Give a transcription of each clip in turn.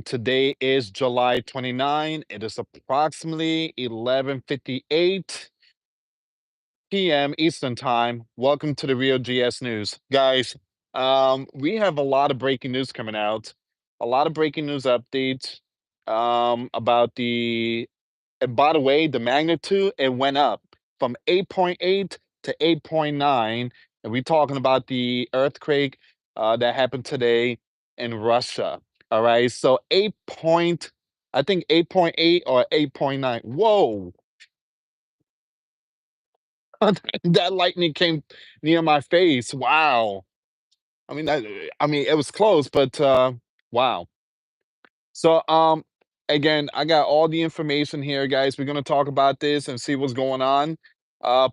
Today is July 29. It is approximately 11:58 p.m. Eastern Time. Welcome to the Real GS News. Guys, we have a lot of breaking news coming out. A lot of breaking news updates about and by the way, the magnitude, it went up from 8.8 to 8.9. And we're talking about the earthquake that happened today in Russia. All right. So I think 8.8 or 8.9. Whoa. That lightning came near my face. Wow. I mean, it was close, but wow. So again, I got all the information here, guys. We're gonna talk about this and see what's going on.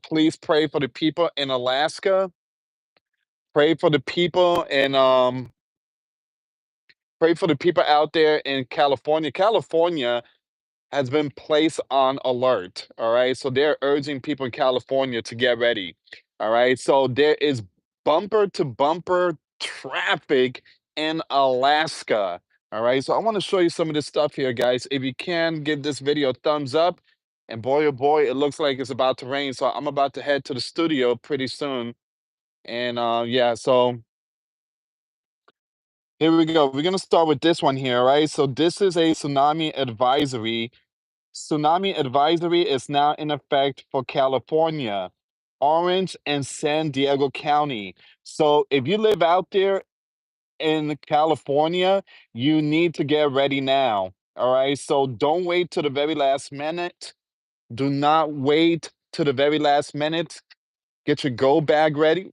Please pray for the people in Alaska. Pray for the people in pray for the people out there in California. California has been placed on alert. All right. So they're urging people in California to get ready. All right. So there is bumper to bumper traffic in Alaska. All right. So I want to show you some of this stuff here, guys. If you can give this video a thumbs up, and boy, oh boy, it looks like it's about to rain. So I'm about to head to the studio pretty soon. And yeah, so here we go. We're going to start with this one here, right? So this is a tsunami advisory. Tsunami advisory is now in effect for California, Orange, and San Diego County. So if you live out there in California, you need to get ready now. All right. So don't wait to the very last minute. Do not wait to the very last minute. Get your go bag ready.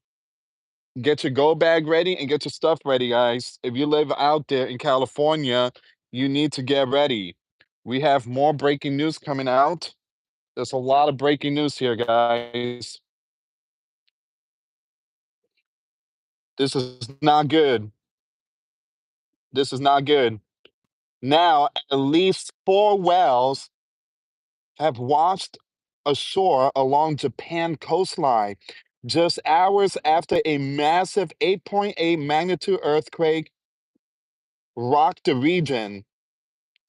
Get your go bag ready and get your stuff ready, guys. If you live out there in California, you need to get ready. We have more breaking news coming out. There's a lot of breaking news here, guys. This is not good. This is not good. Now, at least four whales have washed ashore along Japan coastline just hours after a massive 8.8 magnitude earthquake rocked the region,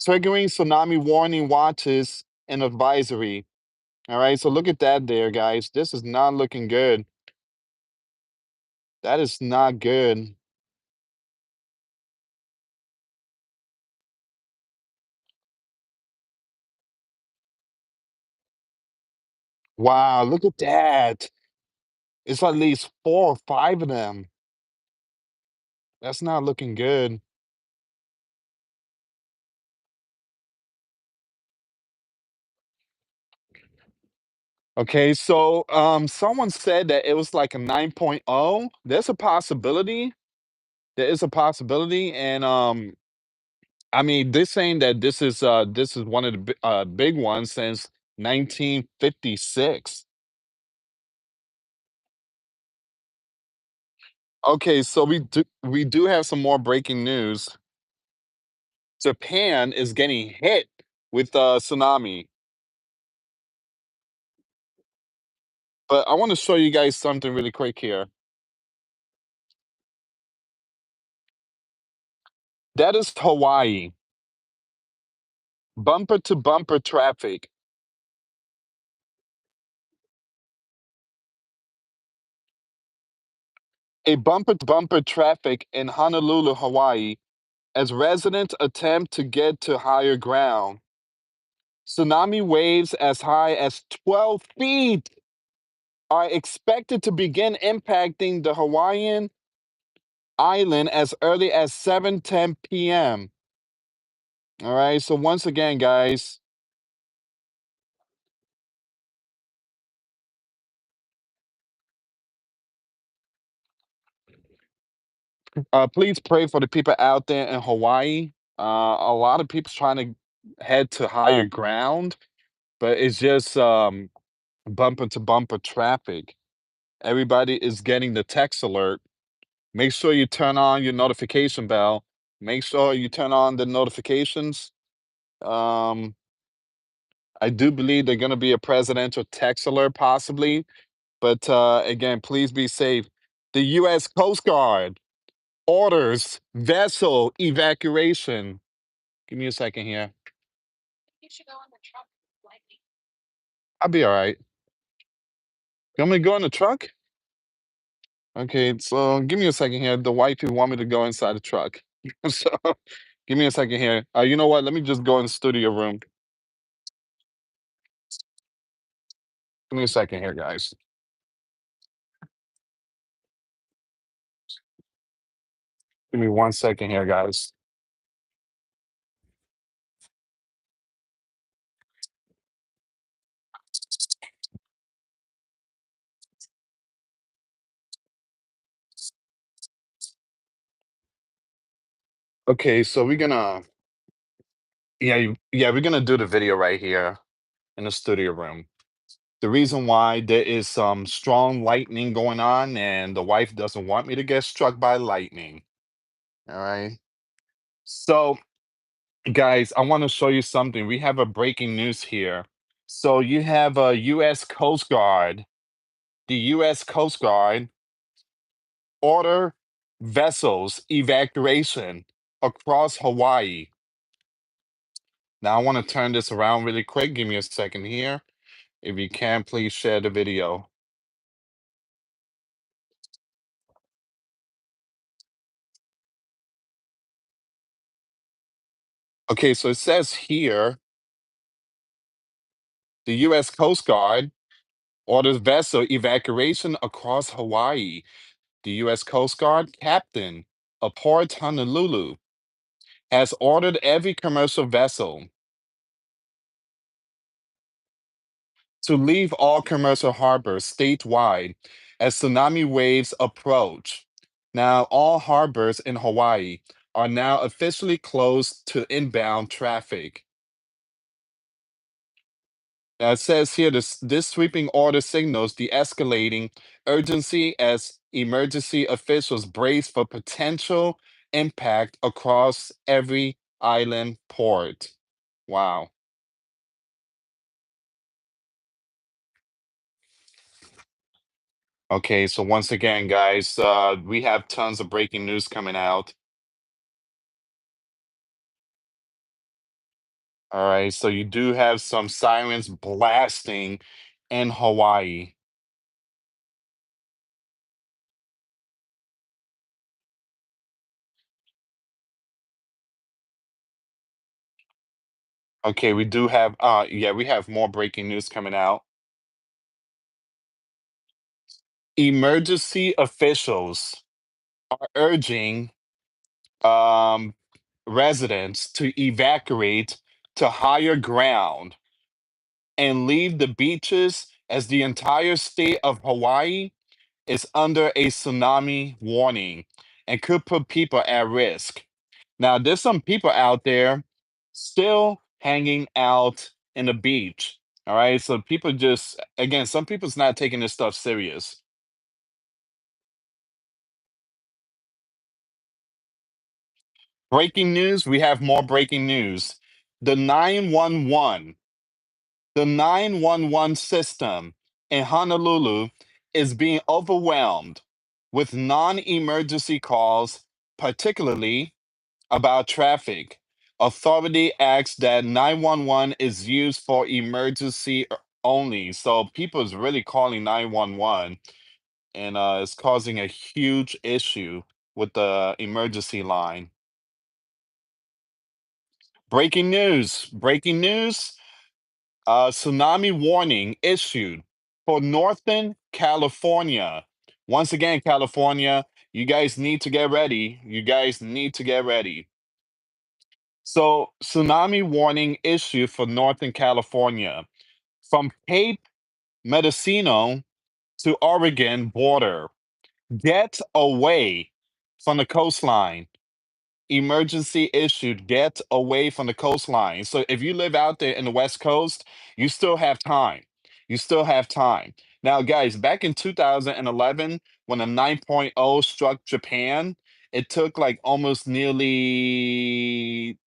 triggering tsunami warning watches and advisory. All right, so look at that there, guys. This is not looking good. That is not good. Wow, look at that. It's at least 4 or 5 of them. That's not looking good. Okay, so, someone said that it was like a 9.0. There's a possibility. There is a possibility, and, I mean, they're saying that this is one of the big ones since 1956. Okay, so we do have some more breaking news. Japan is getting hit with a tsunami. But I wanna show you guys something really quick here. That is Hawaii. Bumper to bumper traffic. A bumper to bumper traffic in Honolulu, Hawaii, as residents attempt to get to higher ground. Tsunami waves as high as 12 feet are expected to begin impacting the Hawaiian island as early as 7:10 p.m. All right, so once again, guys, please pray for the people out there in Hawaii. A lot of people's trying to head to higher ground, but it's just bumper to bumper traffic. Everybody is getting the text alert. Make sure you turn on your notification bell. Make sure you turn on the notifications. Um, I do believe they're going to be a presidential text alert, possibly. But again, please be safe. The U.S. Coast Guard orders vessel evacuation. Give me a second here. I'll be all right. You want me to go in the truck? Okay, so give me a second here. The wifey want me to go inside the truck. So give me a second here. You know what? Let me just go in the studio room. Give me a second here, guys. Give me 1 second here, guys. Okay, so we're gonna yeah, we're gonna do the video right here in the studio room. The reason why there is some strong lightning going on, and the wife doesn't want me to get struck by lightning. All right. So, guys, I want to show you something. We have a breaking news here. So you have a U.S. Coast Guard. The U.S. Coast Guard order vessels evacuation across Hawaii. Now I want to turn this around really quick. Give me a second here. If you can, please share the video. Okay, so it says here the U.S. Coast Guard orders vessel evacuation across Hawaii. The U.S. Coast Guard captain of Port Honolulu has ordered every commercial vessel to leave all commercial harbors statewide as tsunami waves approach. Now, all harbors in Hawaii are now officially closed to inbound traffic. Now, it says here this sweeping order signals the escalating urgency as emergency officials brace for potential impact across every island port. Wow. Okay, so once again, guys, we have tons of breaking news coming out. All right, so you do have some sirens blasting in Hawaii. Okay, we do have yeah, we have more breaking news coming out. Emergency officials are urging um residents to evacuate to higher ground and leave the beaches as the entire state of Hawaii is under a tsunami warning and could put people at risk. Now, there's some people out there still hanging out in the beach. All right. So people just, again, some people's not taking this stuff serious. Breaking news. We have more breaking news. The 911, the 911 system in Honolulu is being overwhelmed with non-emergency calls, particularly about traffic. Authority asks that 911 is used for emergency only. So people is really calling 911, and it's causing a huge issue with the emergency line. Breaking news. Breaking news. Tsunami warning issued for Northern California. Once again, California, you guys need to get ready. You guys need to get ready. So, tsunami warning issue for Northern California from Cape Mendocino to Oregon border. Get away from the coastline. Emergency issued. Get away from the coastline. So, if you live out there in the West Coast, you still have time. You still have time. Now, guys, back in 2011, when a 9.0 struck Japan, it took like almost nearly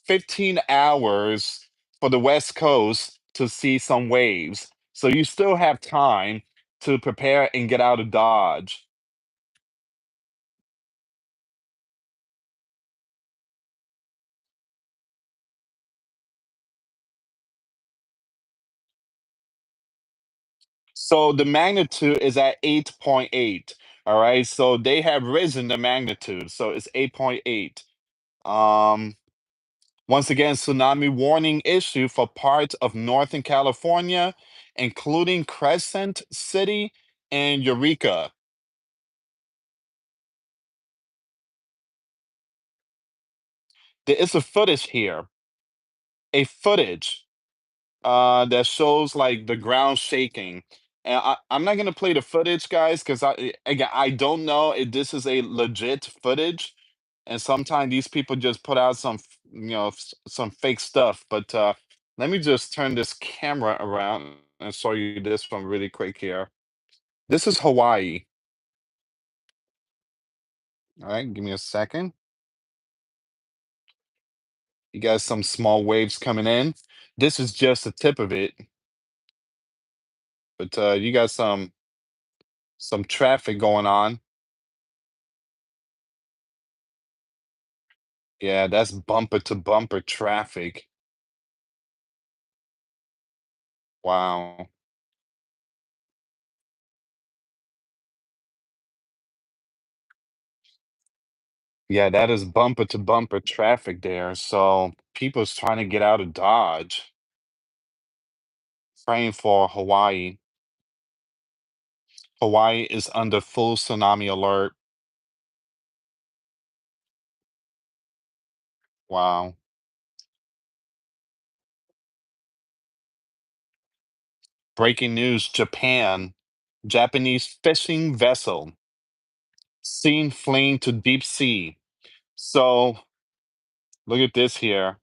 15 hours for the West Coast to see some waves. So you still have time to prepare and get out of Dodge. So the magnitude is at 8.8. All right. So they have risen the magnitude. So it's 8.8. Um, Once again, tsunami warning issue for parts of Northern California, including Crescent City and Eureka. There is a footage here, a footage that shows like the ground shaking. And I'm not gonna play the footage, guys, because again I don't know if this is a legit footage, and sometimes these people just put out some some fake stuff. But let me just turn this camera around and show you this one really quick here. This is Hawaii. All right, give me a second. You got some small waves coming in. This is just the tip of it, but you got some traffic going on. Yeah, that's bumper to bumper traffic. Wow. Yeah, that is bumper to bumper traffic there. So people's trying to get out of Dodge, praying for Hawaii. Hawaii is under full tsunami alert. Wow. Breaking news, Japan. Japanese fishing vessel seen fleeing to deep sea. So look at this here.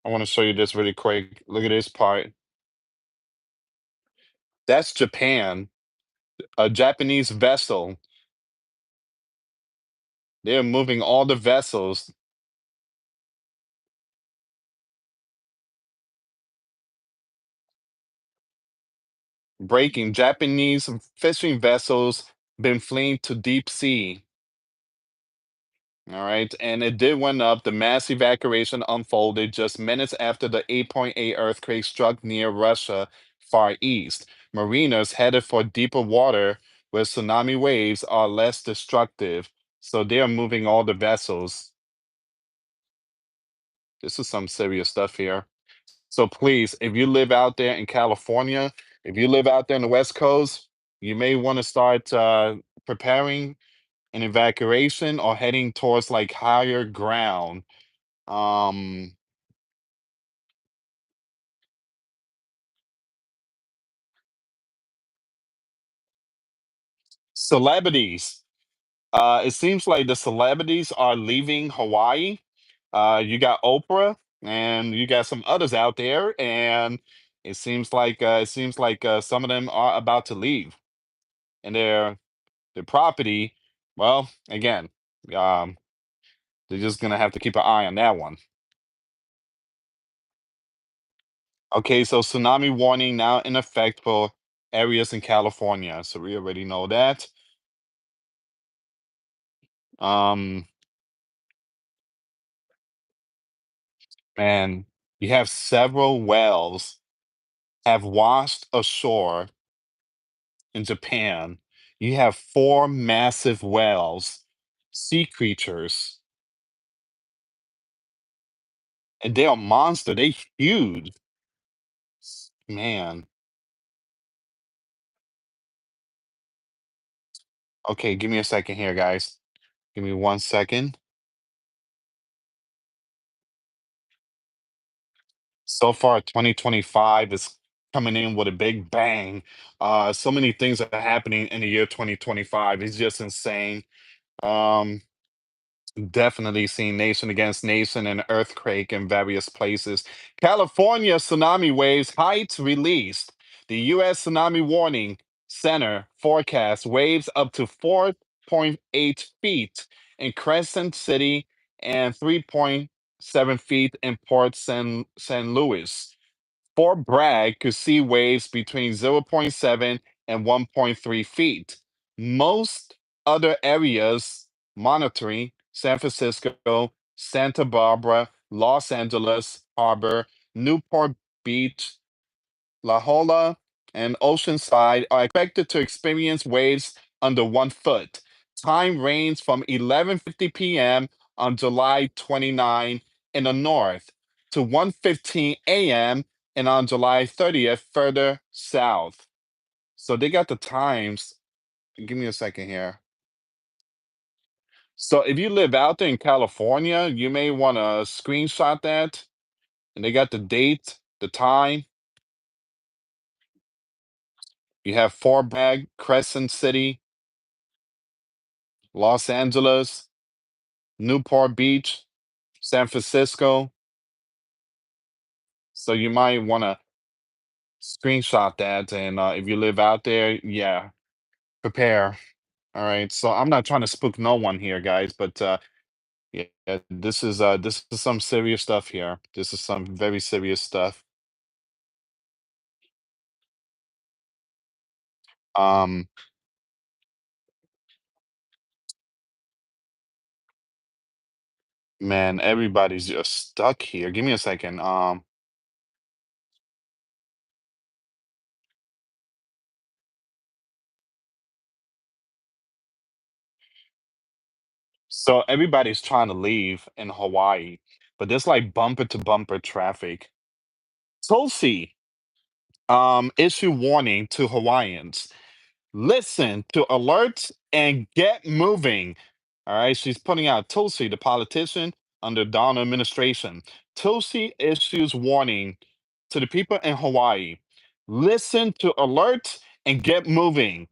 I want to show you this really quick. Look at this part. That's Japan. A Japanese vessel. They're moving all the vessels, breaking Japanese fishing vessels been fleeing to deep sea. All right. And it did went up. The mass evacuation unfolded just minutes after the 8.8 earthquake struck near Russia, far east. Mariners headed for deeper water where tsunami waves are less destructive. So they are moving all the vessels. This is some serious stuff here. So please, if you live out there in California, if you live out there in the West Coast, you may want to start preparing an evacuation or heading towards like higher ground. Um, Celebrities. It seems like the celebrities are leaving Hawaii. You got Oprah, and you got some others out there, and it seems like some of them are about to leave, and their property. Well, again, um, they're just gonna have to keep an eye on that one. Okay, so tsunami warning now in effect for areas in California. So we already know that. Um, Man, you have several whales have washed ashore in Japan. You have four massive whales, sea creatures, and they are monster. They huge. Man. Okay, give me a second here, guys. Give me 1 second. So far, 2025 is coming in with a big bang. So many things are happening in the year 2025. It's just insane. Um, Definitely seen nation against nation and earthquake in various places. California tsunami waves heights released. The U.S. Tsunami Warning Center forecast waves up to 4.8 feet in Crescent City and 3.7 feet in Port San Luis. Fort Bragg could see waves between zero point 0.7 and 1.3 feet. Most other areas monitoring San Francisco, Santa Barbara, Los Angeles Harbor, Newport Beach, La Jolla, and Oceanside are expected to experience waves under 1 foot. Time range from 11:50 p.m. on July 29 in the north to 1:15 a.m. and on July 30th further south. So they got the times. Give me a second here. So if you live out there in California, you may want to screenshot that. And they got the date, the time. You have Fort Bragg, Crescent City, Los Angeles, Newport Beach, San Francisco. So you might want to screenshot that. And if you live out there, yeah, prepare. All right. So I'm not trying to spook no one here, guys, but yeah, this is some serious stuff here. This is some very serious stuff. Um, man, everybody's just stuck here. Give me a second. So everybody's trying to leave in Hawaii, but there's like bumper to bumper traffic. Tulsi issue warning to Hawaiians. Listen to alerts and get moving. All right, she's putting out Tulsi, the politician under Donna administration. Tulsi issues warning to the people in Hawaii. Listen to alerts and get moving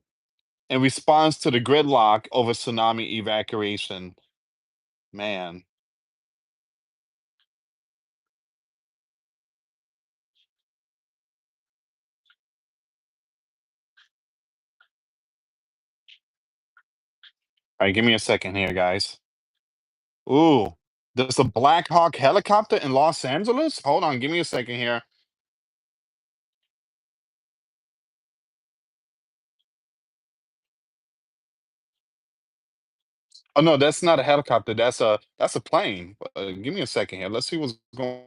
in response to the gridlock over tsunami evacuation. Man, all right, give me a second here, guys. Ooh, there's a Black Hawk helicopter in Los Angeles? Hold on, give me a second here. Oh no, that's not a helicopter. That's a plane. Give me a second here. Let's see what's going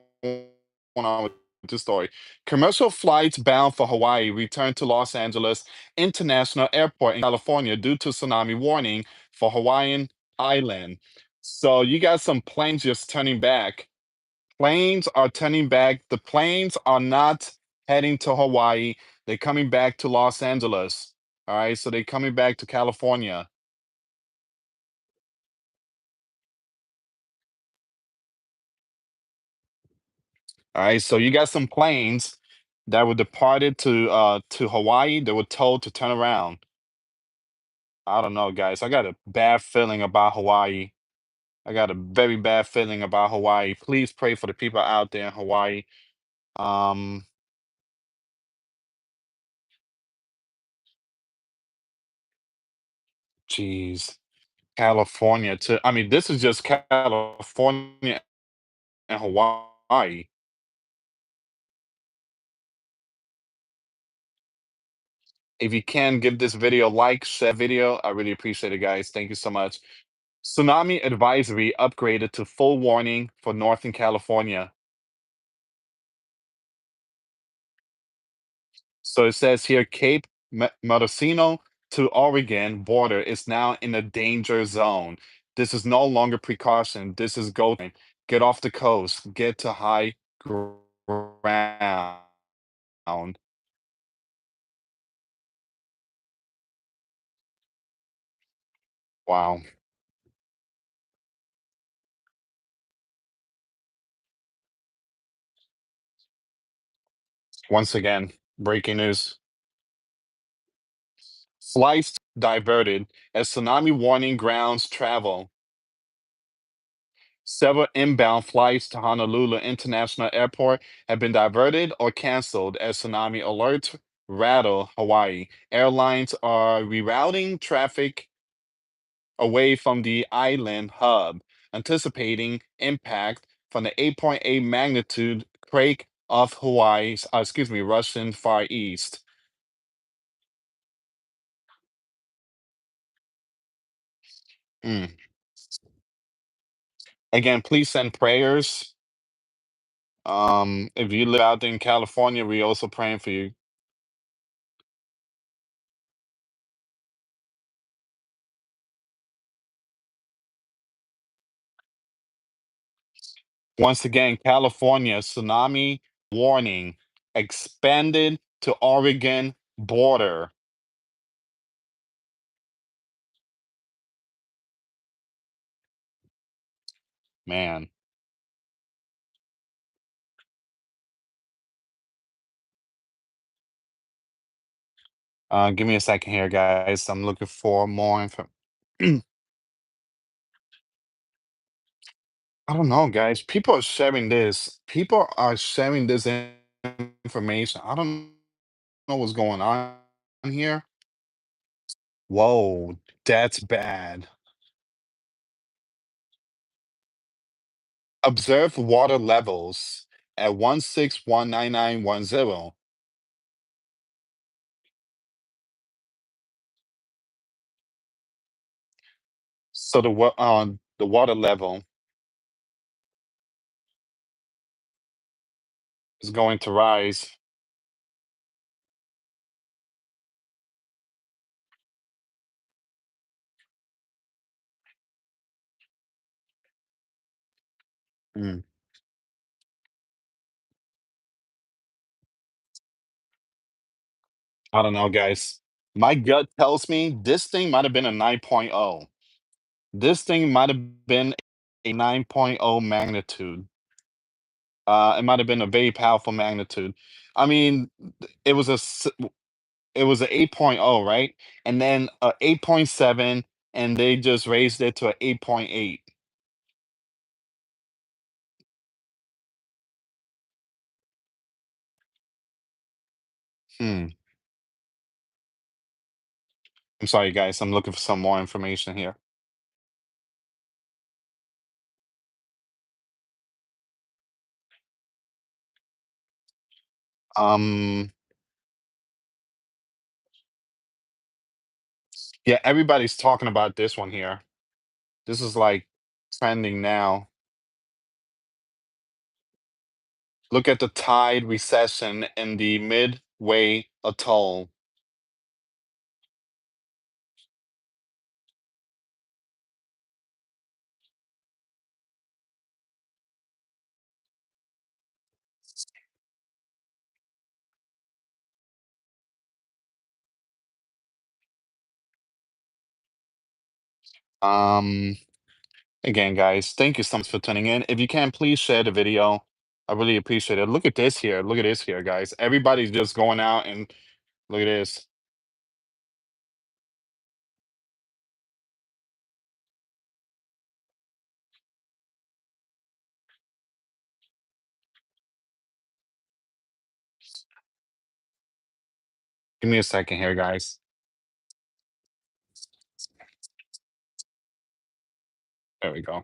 on with this story. Commercial flights bound for Hawaii return to Los Angeles International Airport in California due to tsunami warning for Hawaiian Island. So you got some planes just turning back. Planes are turning back. The planes are not heading to Hawaii. They're coming back to Los Angeles. All right, so they're coming back to California. All right, so you got some planes that were departed to Hawaii. They were told to turn around. I don't know, guys. I got a bad feeling about Hawaii. I got a very bad feeling about Hawaii. Please pray for the people out there in Hawaii. Um, Geez, California too. I mean, this is just California and Hawaii. If you can give this video a like, share video, I really appreciate it, guys. Thank you so much. Tsunami advisory upgraded to full warning for Northern California. So it says here Cape Mendocino to Oregon border is now in a danger zone. This is no longer precaution. This is go time. Get off the coast. Get to high ground. Wow. Once again, breaking news. Flights diverted as tsunami warning grounds travel. Several inbound flights to Honolulu International Airport have been diverted or canceled as tsunami alerts rattle Hawaii. Airlines are rerouting traffic away from the island hub, anticipating impact from the 8.8 magnitude quake off Hawaii's, Russian Far East. Mm. Again, please send prayers. If you live out in California, we also praying for you. Once again, California tsunami warning expanded to Oregon border. Man, give me a second here, guys. I'm looking for more info. I don't know, guys. People are sharing this. People are sharing this information. I don't know what's going on here. Whoa, that's bad. Observe water levels at 1619910. So the water level is going to rise. Mm, I don't know, guys. My gut tells me this thing might have been a 9.0. This thing might have been a 9.0 magnitude. It might have been a very powerful magnitude. I mean, it was it was a 8.0, right? And then a 8.7, and they just raised it to a 8.8. Hmm. I'm sorry, guys. I'm looking for some more information here. Um, yeah, everybody's talking about this one here. This is like trending now. Look at the tide recession in the Midway Atoll. Um, Again, guys, thank you so much for tuning in. If you can, please share the video. I really appreciate it. Look at this here. Look at this here, guys. Everybody's just going out and look at this. Give me a second here, guys. There we go.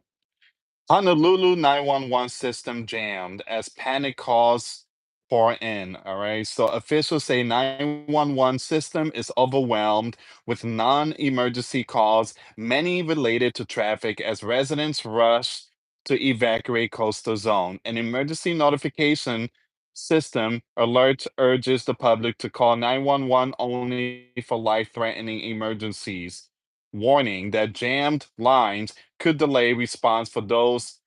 Honolulu 911 system jammed as panic calls pour in. All right. So officials say 911 system is overwhelmed with non-emergency calls, many related to traffic as residents rush to evacuate coastal zone. An emergency notification system alert urges the public to call 911 only for life-threatening emergencies, warning that jammed lines could delay response for those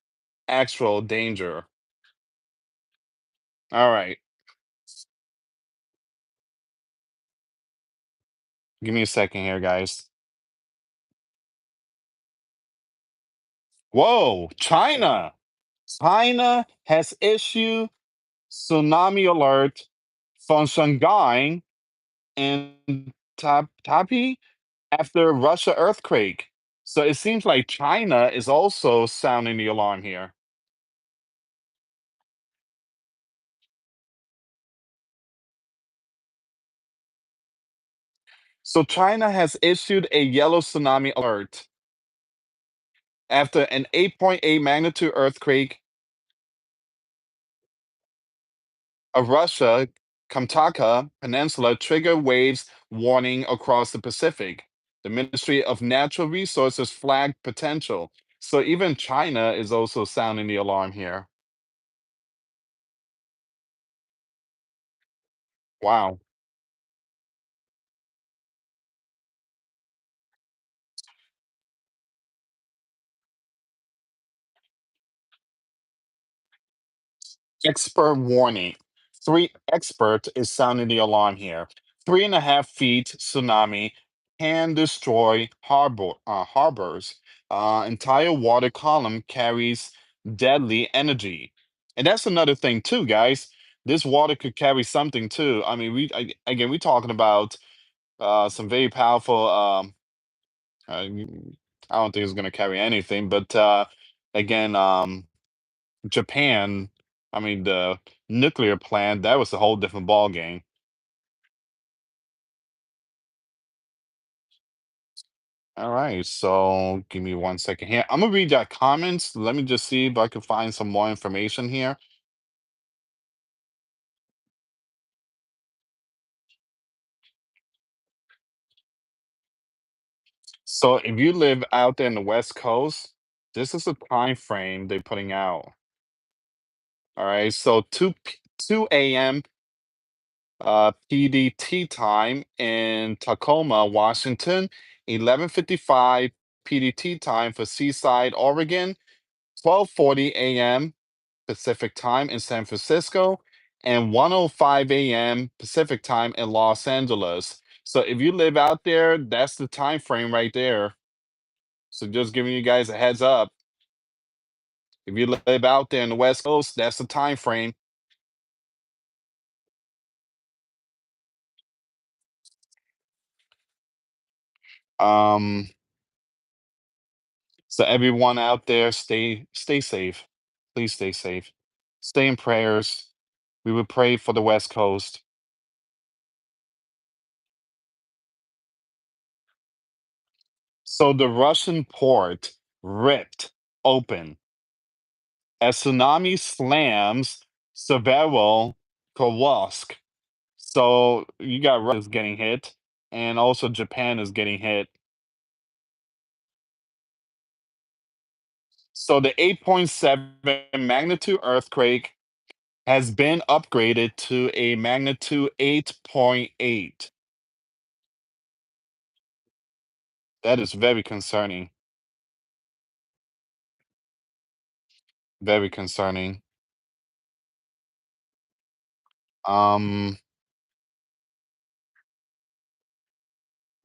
actual danger. All right, give me a second here, guys. Whoa, China! China has issued tsunami alert from Shanghai and Taipei after Russia earthquake. So it seems like China is also sounding the alarm here. So China has issued a yellow tsunami alert after an 8.8 magnitude earthquake of Russia, Kamchatka Peninsula triggered waves warning across the Pacific. The Ministry of Natural Resources flagged potential. So even China is also sounding the alarm here. Wow. Expert warning. Three expert is sounding the alarm here. 3.5 feet tsunami can destroy harbors. Entire water column carries deadly energy. And that's another thing too, guys. This water could carry something too. I mean, again, we're talking about some very powerful. I don't think it's going to carry anything, but again, Japan, I mean, the nuclear plant, that was a whole different ball game. All right, so give me 1 second here. I'm gonna read that comments. Let me just see if I can find some more information here. So if you live out there in the West Coast, this is a time frame they're putting out. All right, so 2 a.m. PDT time in Tacoma, Washington, 11:55 PDT time for Seaside, Oregon, 12:40 a.m. Pacific time in San Francisco, and 1:05 a.m. Pacific time in Los Angeles. So if you live out there, that's the time frame right there. So just giving you guys a heads up. If you live out there in the West Coast, that's the time frame. Um, so everyone out there, stay safe. Please stay safe. Stay in prayers. We would pray for the West Coast. So the Russian port ripped open as tsunami slams Severo Kowalsk. So you got Russia is getting hit, and also Japan is getting hit. So the 8.7 magnitude earthquake has been upgraded to a magnitude 8.8. That is very concerning. Very concerning. Um,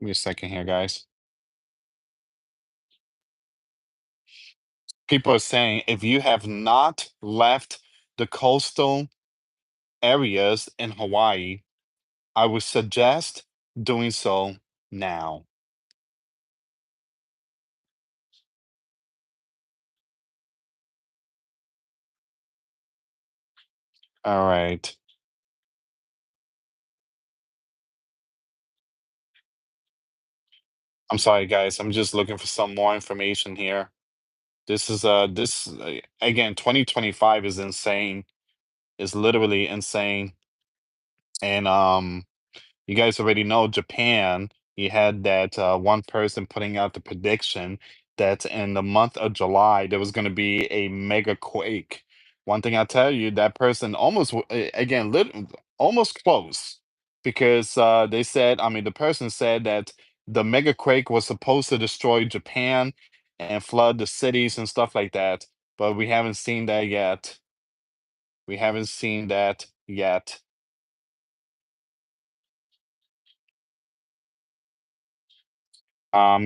Give me a second here, guys. People are saying if you have not left the coastal areas in Hawaii, I would suggest doing so now. All right. I'm sorry, guys. I'm just looking for some more information here. Again, 2025 is insane. It's literally insane. And you guys already know Japan. You had that one person putting out the prediction that in the month of July there was going to be a mega quake. One thing I tell you, that person again almost close because they said, I mean, the person said that the mega quake was supposed to destroy Japan and flood the cities and stuff like that, but we haven't seen that yet. We haven't seen that yet.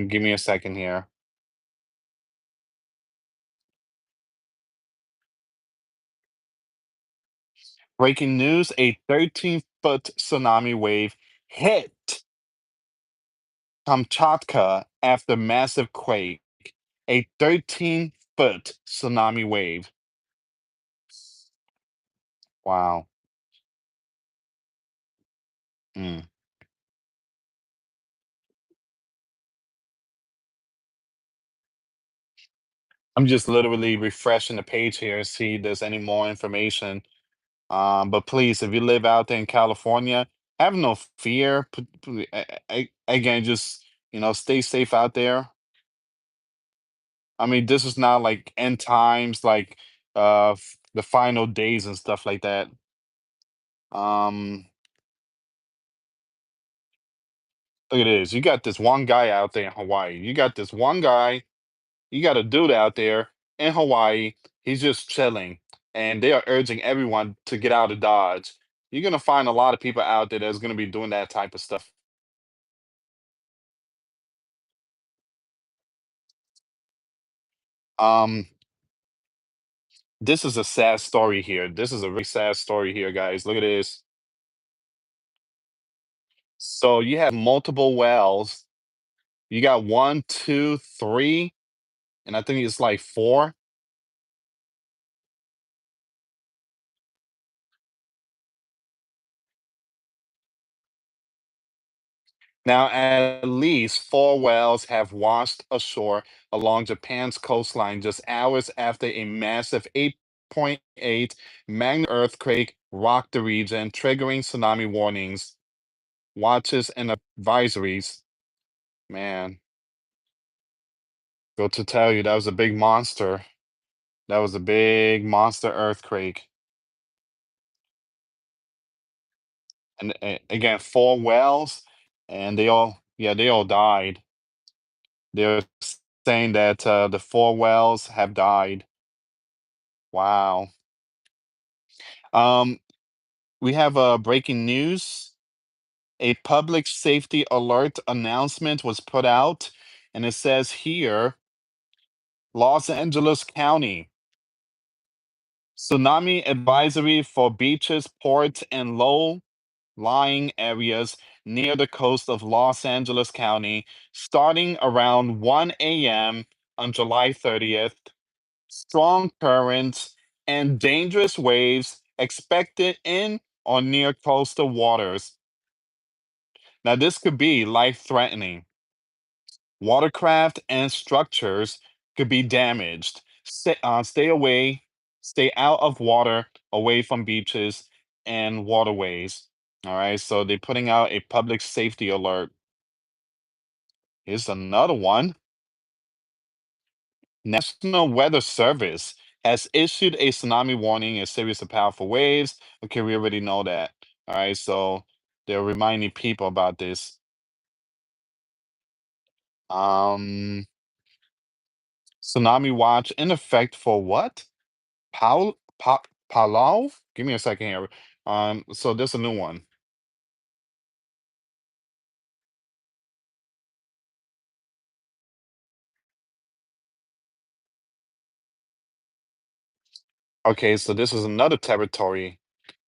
Give me a second here. Breaking news, a 13-foot tsunami wave hit Kamchatka after massive quake. A 13-foot tsunami wave. Wow. Mm. I'm just literally refreshing the page here and see if there's any more information. But please, if you live out there in California, have no fear. Again, just stay safe out there. I mean, this is not like end times, like the final days and stuff like that. Um, Look at this. You got this one guy out there in Hawaii. You got this one guy. You got a dude out there in Hawaii. He's just chilling, and they are urging everyone to get out of Dodge. You're gonna find a lot of people out there that's gonna be doing that type of stuff. Um, this is a sad story here. This is a really sad story here, guys. Look at this. So you have multiple wells. You got one, two, three, and I think it's like four. Now, at least four whales have washed ashore along Japan's coastline just hours after a massive 8.8 magnitude earthquake rocked the region, triggering tsunami warnings, watches, and advisories. Man, go to tell you, that was a big monster. That was a big monster earthquake. And again, four whales, and they all died. They're saying that the four whales have died. Wow. Um, we have breaking news. A public safety alert announcement was put out, and it says here, Los Angeles County, tsunami advisory for beaches, ports, and low-lying areas near the coast of Los Angeles County, starting around 1 a.m. on July 30th. Strong currents, and dangerous waves expected in or near coastal waters. Now, this could be life threatening. Watercraft and structures could be damaged. Stay away, stay out of water, away from beaches and waterways. All right, so they're putting out a public safety alert. Here's another one. National Weather Service has issued a tsunami warning, a series of powerful waves. Okay, we already know that. All right, so they're reminding people about this. Um, Tsunami watch in effect for what? Palau? Give me a second here. So there's a new one. Okay, so this is another territory.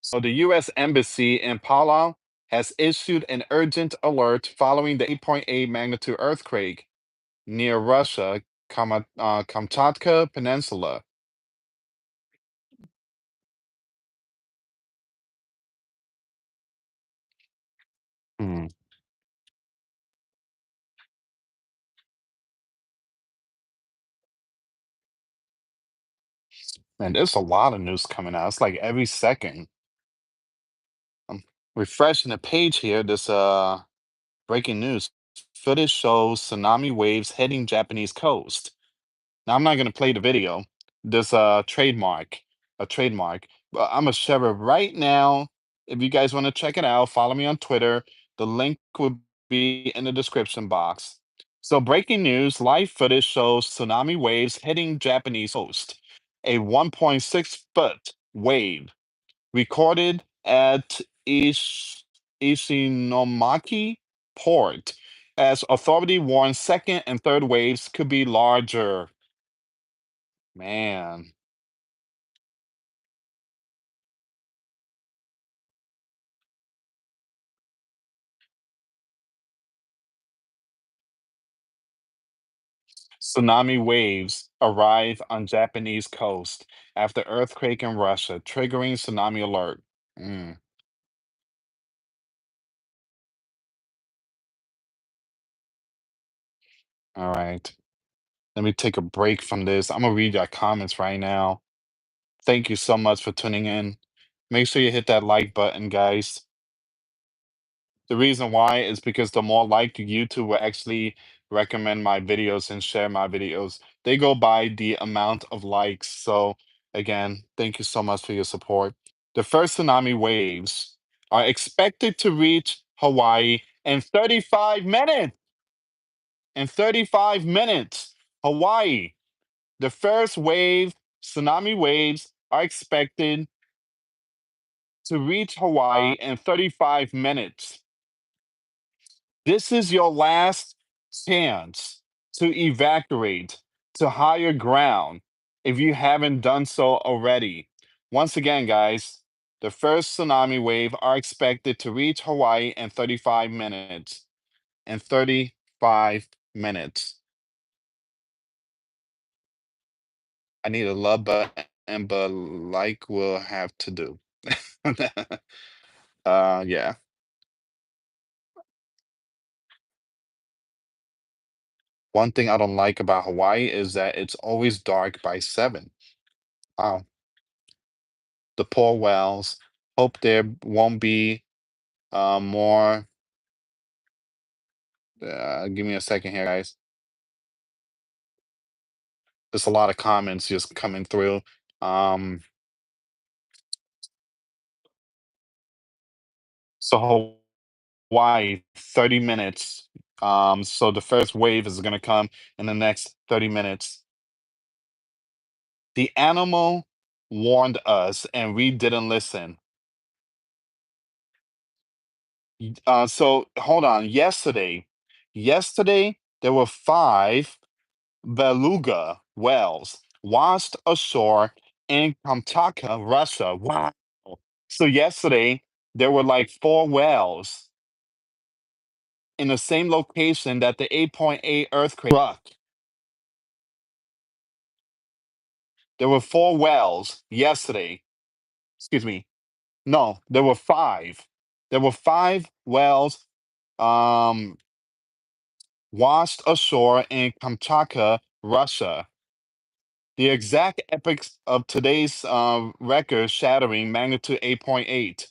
So the U.S. Embassy in Palau has issued an urgent alert following the 8.8 magnitude earthquake near Russia, Kamchatka Peninsula. Hmm. Man, there's a lot of news coming out. It's like every second. I'm refreshing the page here. This breaking news. Footage shows tsunami waves hitting Japanese coast. Now I'm not gonna play the video. This a trademark. But I'm gonna share it right now. If you guys want to check it out, follow me on Twitter. The link will be in the description box. So breaking news, live footage shows tsunami waves hitting Japanese coast. A 1.6 foot wave recorded at Ishinomaki port as authority warns second and third waves could be larger. Man, tsunami waves arrive on Japanese coast after earthquake in Russia, triggering tsunami alert. Mm, all right. Let me take a break from this. I'm gonna read your comments right now. Thank you so much for tuning in. Make sure you hit that like button, guys. The reason why is because the more liked YouTube will actually recommend my videos and share my videos. They go by the amount of likes. So again, thank you so much for your support. The first tsunami waves are expected to reach Hawaii In 35 minutes. In 35 minutes, Hawaii, the first wave, tsunami waves are expected to reach Hawaii in 35 minutes. This is your last chance to evacuate to higher ground if you haven't done so already. Once again, guys, the first tsunami wave are expected to reach Hawaii in 35 minutes. In 35 minutes. I need a love button, but like will have to do. Yeah. One thing I don't like about Hawaii is that it's always dark by 7. Wow. The poor whales. Hope there won't be more. Give me a second here, guys. There's a lot of comments just coming through. So Hawaii, 30 minutes. So the first wave is going to come in the next 30 minutes. The animal warned us and we didn't listen. So hold on. Yesterday there were 5 beluga whales washed ashore in Kamchatka, Russia. Wow. So yesterday there were like 4 whales in the same location that the 8.8 earthquake struck. There were 4 whales yesterday. Excuse me. No, there were 5. There were 5 whales um washed ashore in Kamchatka, Russia. The exact epochs of today's record-shattering magnitude 8.8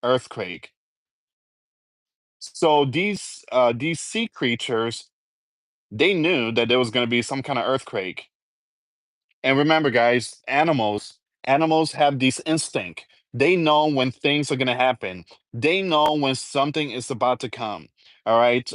earthquake. So these sea creatures, they knew that there was going to be some kind of earthquake. And remember, guys, animals have this instinct. They know when things are going to happen. They know when something is about to come. All right.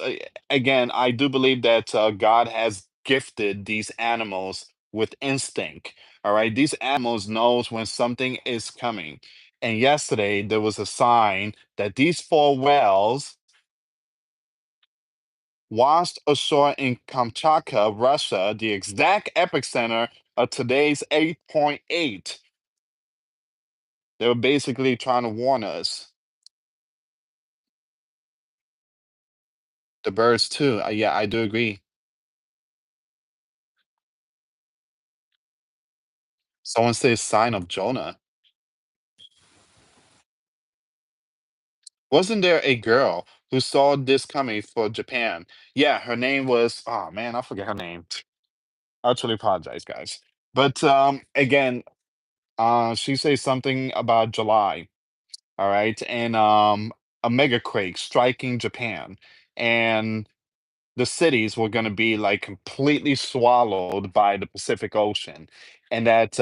Again, I do believe that God has gifted these animals with instinct. All right. These animals knows when something is coming. And yesterday there was a sign that these 4 whales washed ashore in Kamchatka, Russia, the exact epicenter of today's 8.8. They were basically trying to warn us. The birds too. Yeah, I do agree. Someone says sign of Jonah. Wasn't there a girl who saw this coming for Japan? Yeah, her name was, oh man, I forget her name. I truly apologize, guys. But again, she says something about July. All right, and a mega quake striking Japan, and the cities were going to be like completely swallowed by the Pacific Ocean, and that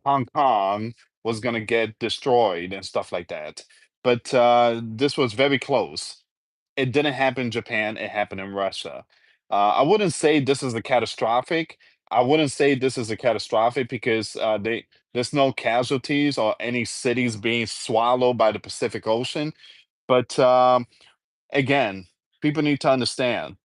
Hong Kong was going to get destroyed and stuff like that. But this was very close. It didn't happen in Japan, it happened in Russia. I wouldn't say this is a catastrophic. I wouldn't say this is a catastrophic because there's no casualties or any cities being swallowed by the Pacific Ocean. But again, people need to understand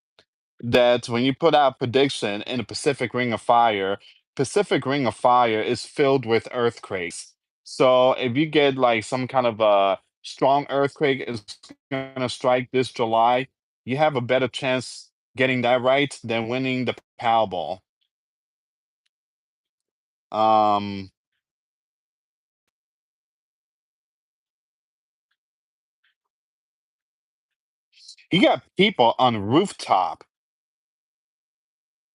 that when you put out prediction in the Pacific Ring of Fire is filled with earthquakes. So if you get like some kind of a strong earthquake is gonna strike this July, you have a better chance getting that right than winning the Powerball. Um, you got people on rooftop.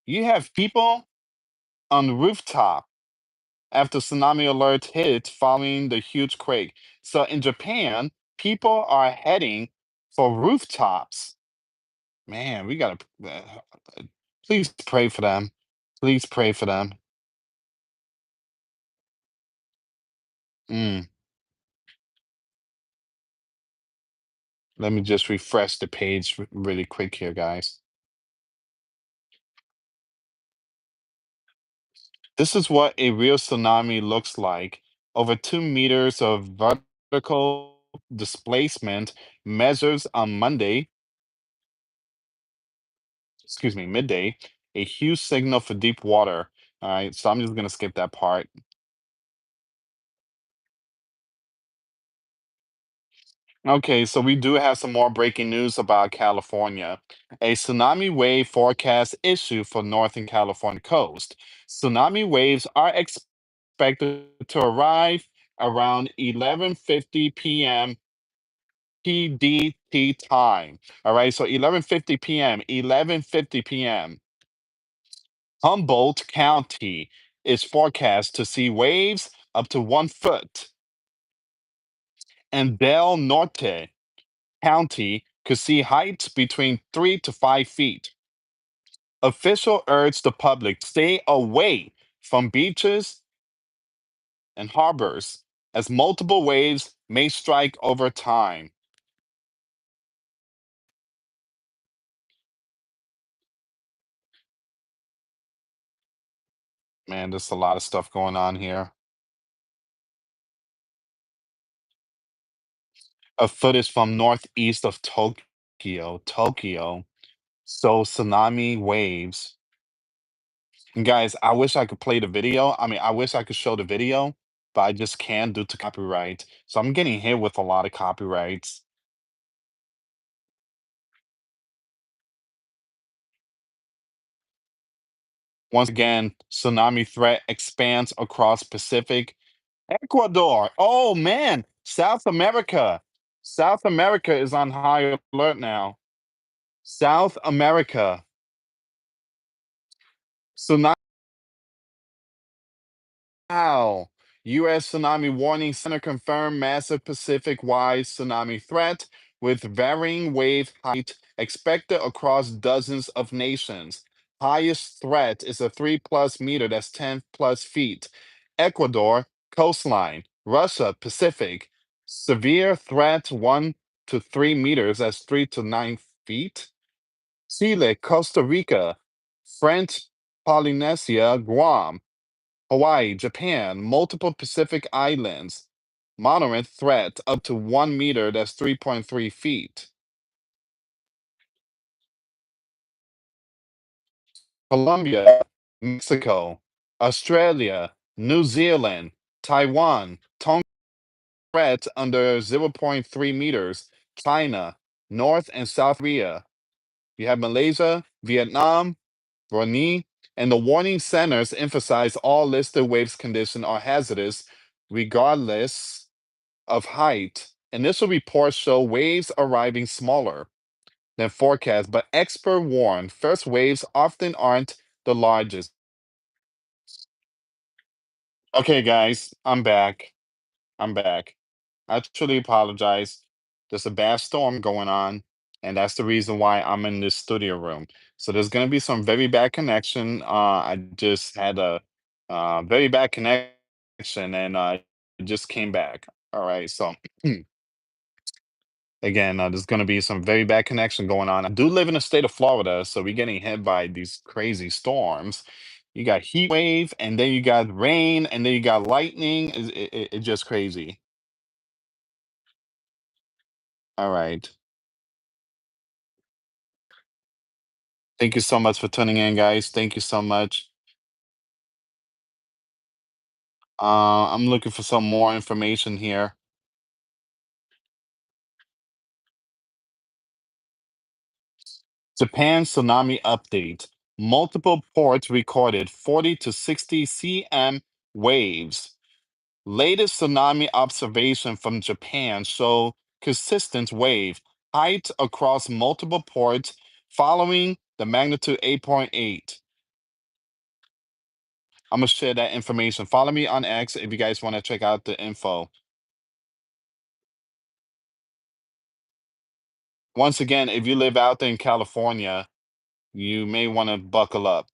You have people on rooftop after tsunami alert hit following the huge quake. So in Japan, people are heading for rooftops. Man, we gotta please pray for them. Please pray for them. Mm, Let me just refresh the page really quick here, guys. This is what a real tsunami looks like. Over 2 meters of vertical displacement measures on Monday, excuse me, midday, a huge signal for deep water. All right, so I'm just gonna skip that part. Okay, so we do have some more breaking news about California. A tsunami wave forecast issued for Northern California coast. Tsunami waves are expected to arrive around 11:50 p.m. PDT time. All right, so 11:50 p.m., 11:50 p.m. Humboldt County is forecast to see waves up to 1 foot, and Del Norte County could see heights between 3 to 5 feet. Official urged the public stay away from beaches and harbors as multiple waves may strike over time. Man, there's a lot of stuff going on here. A footage from northeast of Tokyo. So tsunami waves. And guys, I wish I could play the video. I mean, I wish I could show the video, but I just can't due to copyright. So I'm getting hit with a lot of copyrights. Once again, tsunami threat expands across Pacific. Ecuador. Oh man, South America. South America is on high alert now. South America. Tsunami. Wow. U.S. Tsunami Warning Center confirmed massive Pacific-wide tsunami threat with varying wave height expected across dozens of nations. Highest threat is a 3+ meter, that's 10+ feet. Ecuador, coastline. Russia, Pacific. Severe threat 1 to 3 meters, that's 3 to 9 feet. Chile, Costa Rica. French Polynesia, Guam. Hawaii, Japan, multiple Pacific islands. Moderate threat up to 1 meter, that's 3.3 feet. Colombia, Mexico, Australia, New Zealand, Taiwan, Tonga threat under zero point 0.3 meters. China, North and South Korea. You have Malaysia, Vietnam, Brunei, and the warning centers emphasize all listed waves condition are hazardous regardless of height. Initial reports show waves arriving smaller than forecast, but expert warn first waves often aren't the largest. Okay, guys, I'm back. I'm back. I truly apologize. There's a bad storm going on, and that's the reason why I'm in this studio room. So there's going to be some very bad connection. I just had a very bad connection, and it just came back. All right, so again, there's going to be some very bad connection going on. I do live in the state of Florida, so we're getting hit by these crazy storms. You got heat wave, and then you got rain, and then you got lightning. It's just crazy. All right. Thank you so much for tuning in, guys. Thank you so much. I'm looking for some more information here. Japan tsunami update. Multiple ports recorded 40 to 60 cm waves. Latest tsunami observation from Japan show consistent wave height across multiple ports following the magnitude 8.8. I'm gonna share that information. Follow me on X if you guys want to check out the info. Once again, if you live out there in California, you may want to buckle up.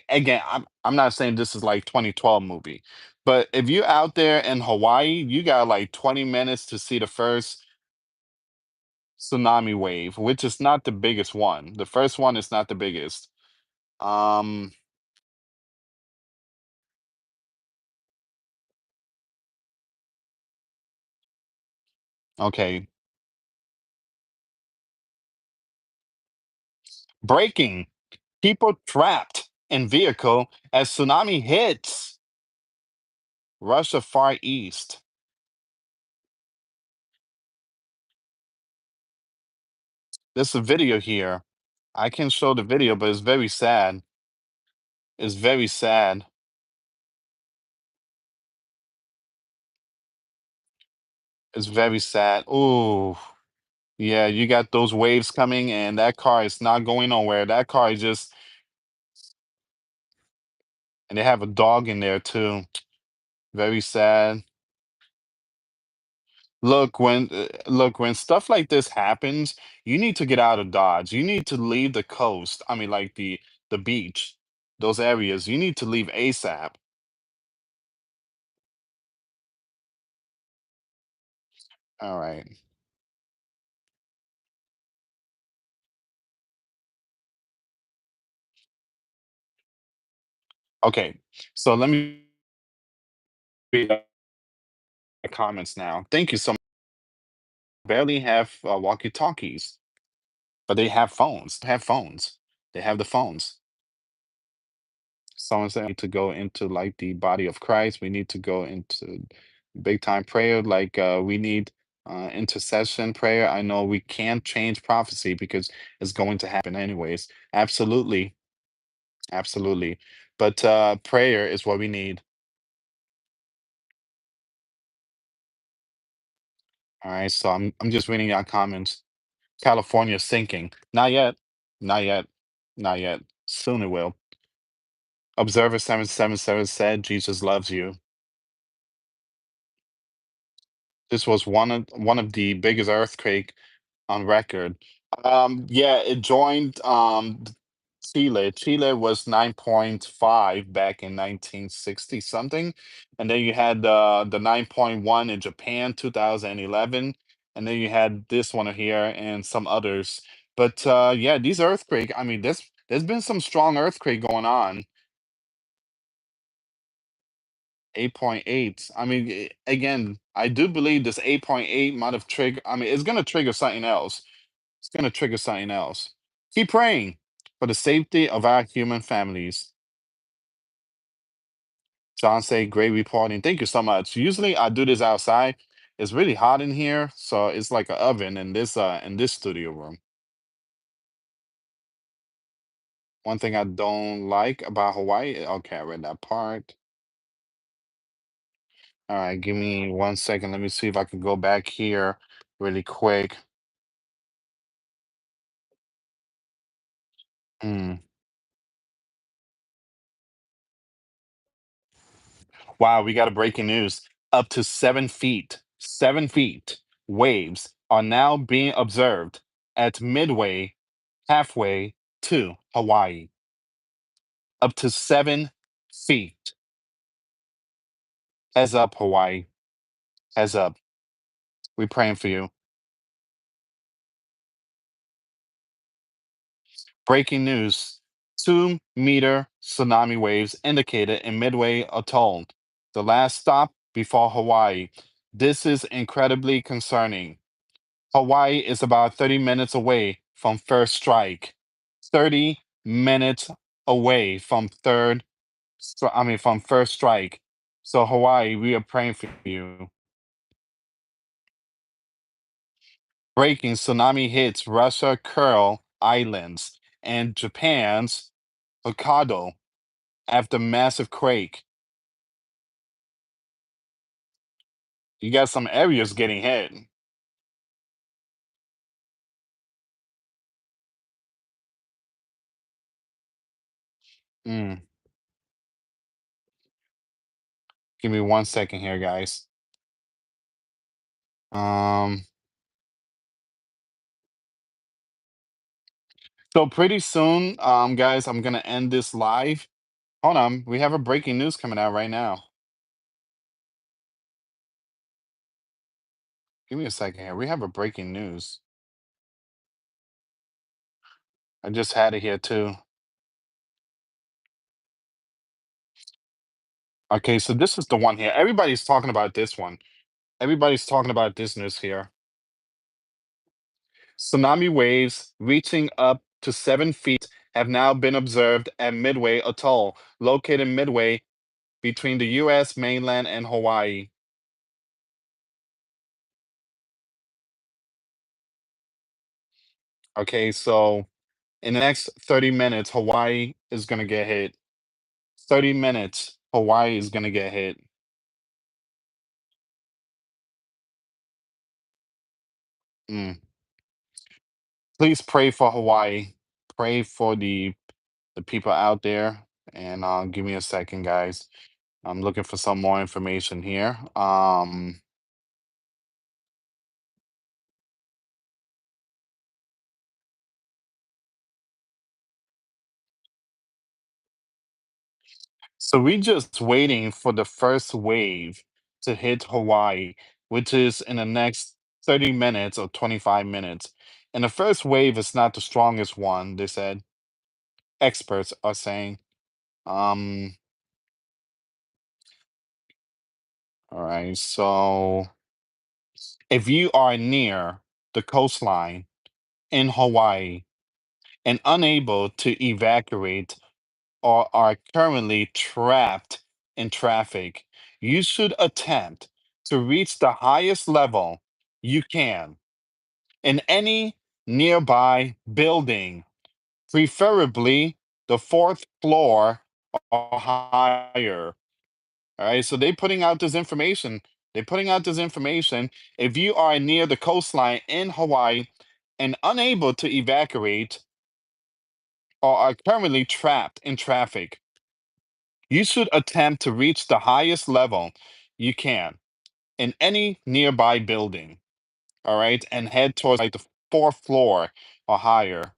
Again, I'm not saying this is like 2012 movie, but if you're out there in Hawaii, you got like 20 minutes to see the first tsunami wave, which is not the biggest one. The first one is not the biggest. Um, okay. Breaking. People trapped in vehicle as tsunami hits Russia Far East. There's a video here. I can show the video, but it's very sad. It's very sad. It's very sad. Ooh. Yeah, you got those waves coming, and that car is not going nowhere. That car is just, and they have a dog in there too. Very sad. Look, when stuff like this happens, you need to get out of Dodge. You need to leave the coast. I mean, like the beach, those areas. You need to leave ASAP. All right. Okay. So let me read the comments now. Thank you so much. Barely have walkie-talkies, but they have phones. Have phones. They have the phones. Someone said we need to go into like the body of Christ. We need to go into big time prayer. Like we need intercession prayer. I know we can't change prophecy because it's going to happen anyways. Absolutely, absolutely. But prayer is what we need. All right. So I'm just reading your comments. California sinking. Not yet. Not yet. Not yet. Soon it will. Observer 777 said Jesus loves you. This was one of the biggest earthquake on record. Yeah, it joined Chile. Chile was 9.5 back in 1960 something, and then you had the 9.1 in Japan 2011, and then you had this one here and some others. But yeah, these earthquake. I mean, there's been some strong earthquake going on. 8.8. I mean, again, I do believe this 8.8 might have triggered. I mean, it's gonna trigger something else. It's going to trigger something else. Keep praying for the safety of our human families. John say, great reporting. Thank you so much. Usually I do this outside. It's really hot in here, so it's like an oven in this studio room. One thing I don't like about Hawaii. Okay, I read that part. All right, give me 1 second. Let me see if I can go back here really quick. Hmm. Wow, we got a breaking news. Up to 7 feet waves are now being observed at Midway, halfway to Hawaii. Up to 7 feet. Heads up, Hawaii. Heads up. We're praying for you. Breaking news. 2-meter tsunami waves indicated in Midway Atoll, the last stop before Hawaii. This is incredibly concerning. Hawaii is about 30 minutes away from first strike. 30 minutes away from from first strike. So Hawaii, we are praying for you. Breaking tsunami hits Russia Kuril Islands and Japan's Hokkaido after massive quake. You got some areas getting hit. Mm, give me 1 second here, guys. Um, so pretty soon, guys, I'm gonna end this live. Hold on, we have a breaking news coming out right now. Give me a second here. We have a breaking news. I just had it here too. Okay, so this is the one here. Everybody's talking about this one. Everybody's talking about this news here. Tsunami waves reaching up to 7 feet have now been observed at Midway Atoll, located midway between the U.S. mainland and Hawaii. Okay, so in the next 30 minutes, Hawaii is going to get hit. 30 minutes, Hawaii is going to get hit. Mm. Please pray for Hawaii. Pray for the people out there. And give me a second, guys. I'm looking for some more information here. So we just waiting for the first wave to hit Hawaii, which is in the next 30 minutes or 25 minutes. And the first wave is not the strongest one, they said. Experts are saying. Um, all right, so if you are near the coastline in Hawaii and unable to evacuate or are currently trapped in traffic, you should attempt to reach the highest level you can in any nearby building, preferably the fourth floor or higher. All right, so they're putting out this information. They're putting out this information. If you are near the coastline in Hawaii and unable to evacuate or are currently trapped in traffic, you should attempt to reach the highest level you can in any nearby building, all right, and head towards like the fourth floor or higher.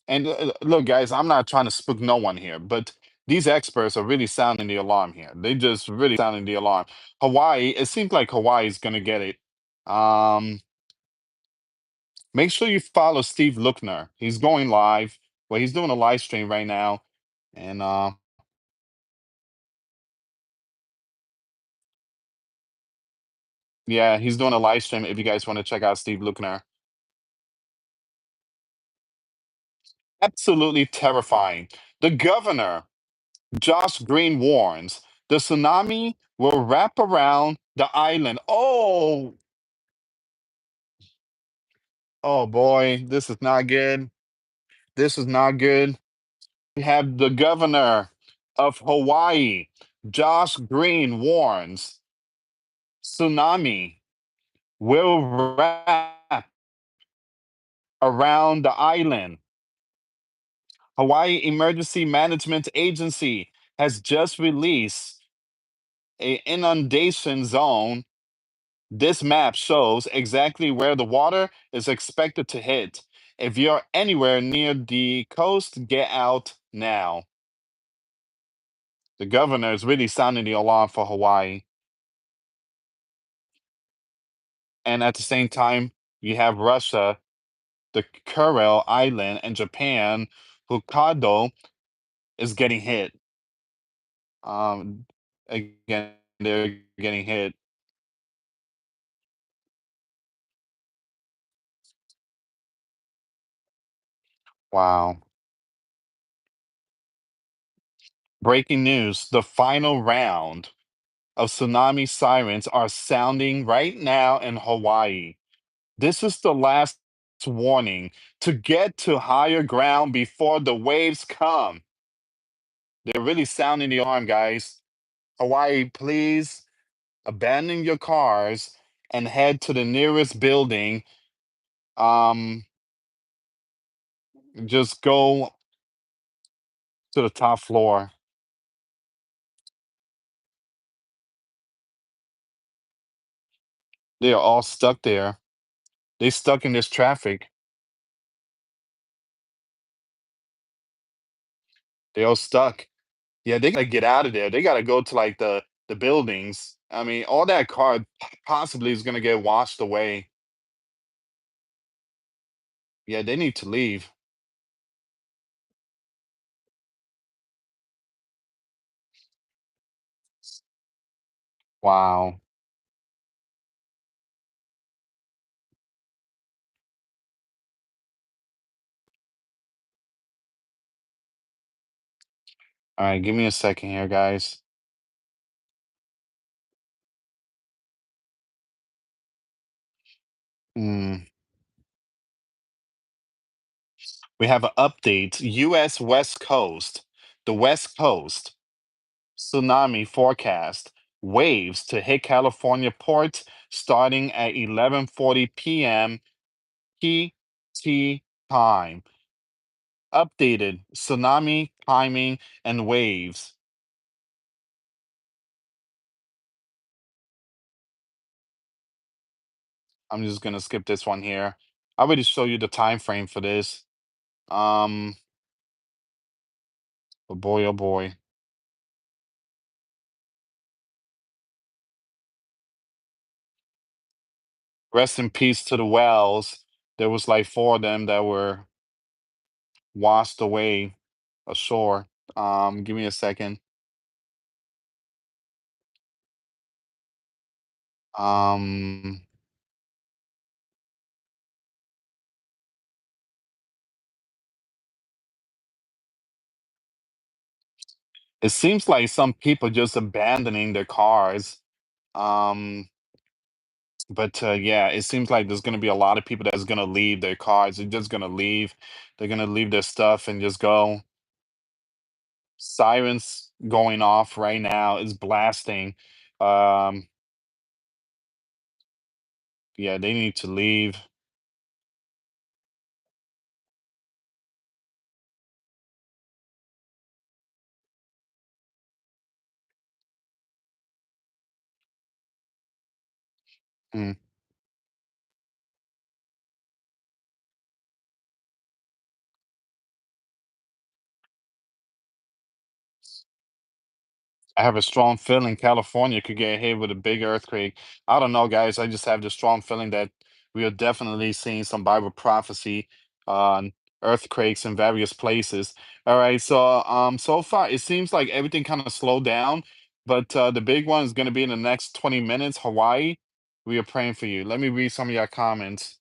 And look, guys, I'm not trying to spook no one here, but these experts are really sounding the alarm here. They just really sounding the alarm. Hawaii, it seems like Hawaii is gonna get it. Um, Make sure you follow Steve Lookner. He's going live. Well, he's doing a live stream right now, and yeah, he's doing a live stream. If you guys want to check out Steve Lookner, absolutely terrifying. The governor, Josh Green, warns the tsunami will wrap around the island. Oh boy, this is not good. This is not good. We have the governor of Hawaii, Josh Green, warns tsunami will wrap around the island. Hawaii Emergency Management Agency has just released a inundation zone. This map shows exactly where the water is expected to hit. If you're anywhere near the coast, get out now. The governor is really sounding the alarm for Hawaii. And at the same time, you have Russia, the Kuril Island, and Japan, Hokkaido is getting hit. Again, they're getting hit. Wow. Breaking news, the final round of tsunami sirens are sounding right now in Hawaii. This is the last warning to get to higher ground before the waves come. They're really sounding the alarm, guys. Hawaii, please abandon your cars and head to the nearest building. Um, just go to the top floor. They are all stuck there. They stuck in this traffic. They all stuck. Yeah, they gotta get out of there. They gotta go to like the buildings. I mean, all that car possibly is gonna get washed away. Yeah, they need to leave. Wow. All right, give me a second here, guys. Mm. We have an update. U.S. West Coast, the West Coast tsunami forecast. Waves to hit California ports starting at 11:40 p.m. PT time. Updated tsunami timing and waves. I'm just gonna skip this one here. I already show you the time frame for this. Um, oh boy, oh boy. Rest in peace to the Wells. There was like four of them that were washed away ashore. Give me a second. Um, it seems like some people just abandoning their cars. Um, but yeah, it seems like there's gonna be a lot of people that's gonna leave their cars. They're just gonna leave. They're gonna leave their stuff and just go. Sirens going off right now is blasting. Um, yeah, they need to leave. Mm. I have a strong feeling California could get hit with a big earthquake. I don't know, guys. I just have the strong feeling that we are definitely seeing some Bible prophecy on earthquakes in various places. All right, so so far it seems like everything kind of slowed down, but the big one is going to be in the next 20 minutes. Hawaii, we are praying for you. Let me read some of your comments.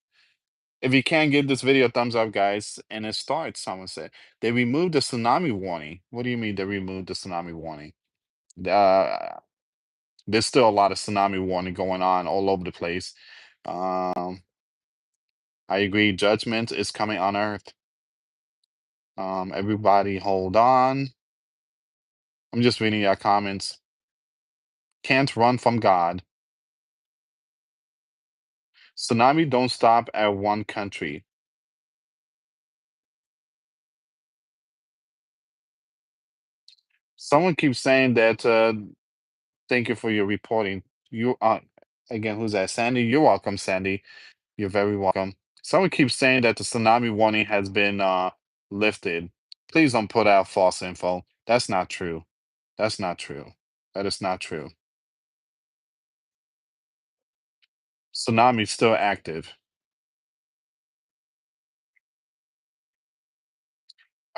If you can, give this video a thumbs up, guys. And it starts. Someone said they removed the tsunami warning. What do you mean they removed the tsunami warning? Uh, there's still a lot of tsunami warning going on all over the place. I agree. Judgment is coming on Earth. Everybody, hold on. I'm just reading your comments. Can't run from God. Tsunami don't stop at one country. Someone keeps saying that. Thank you for your reporting. You again, who's that? Sandy. You're welcome, Sandy. You're very welcome. Someone keeps saying that the tsunami warning has been lifted. Please don't put out false info. That's not true. That's not true. That is not true. Tsunami's still active.